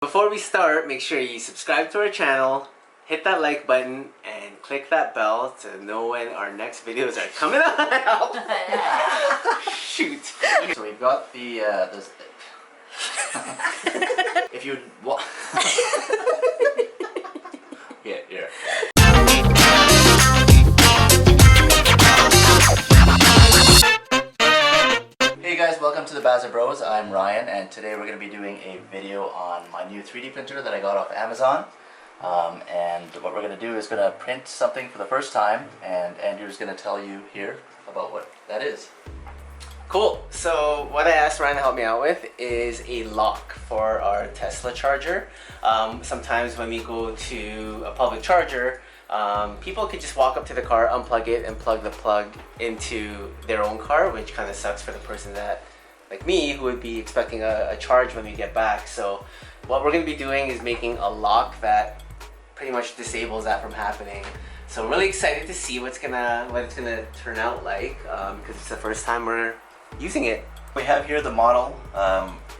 Before we start, make sure you subscribe to our channel, hit that like button, and click that bell to know when our next videos are coming out. Shoot. So we've got the this. If you yeah. Hey guys, welcome to the Baza Bros. I'm Ryan, and today we're going to be doing a video on my new 3D printer that I got off Amazon. And what we're going to do is going to print something for the first time, and Andrew's going to tell you here about what that is. Cool. So what I asked Ryan to help me out with is a lock for our Tesla charger. Sometimes when we go to a public charger, people could just walk up to the car, unplug it, and plug the plug into their own car, which kind of sucks for the person that, like me, who would be expecting a charge when we get back. So what we're going to be doing is making a lock that pretty much disables that from happening. So I'm really excited to see what it's gonna turn out like, because it's the first time we're using it. We have here the model.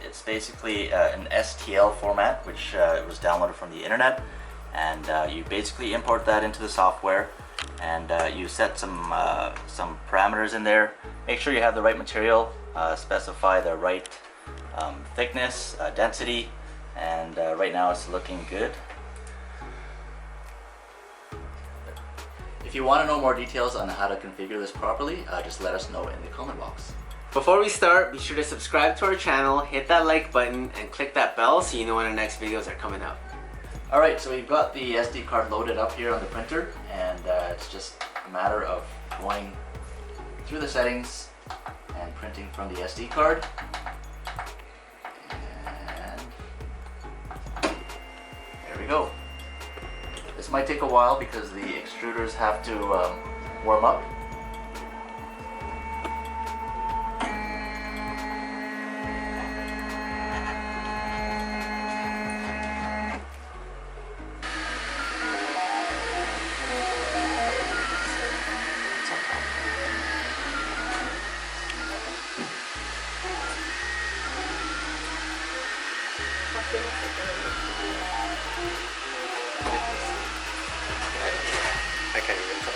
It's basically an STL format, which was downloaded from the internet, and you basically import that into the software, and you set some parameters in there. Make sure you have the right material, specify the right thickness, density, and right now it's looking good. If you want to know more details on how to configure this properly, just let us know in the comment box. Before we start, be sure to subscribe to our channel, hit that like button, and click that bell so you know when our next videos are coming out. Alright, so we've got the SD card loaded up here on the printer, and it's just a matter of going through the settings and printing from the SD card. And there we go. This might take a while because the extruders have to warm up. I can't even tell.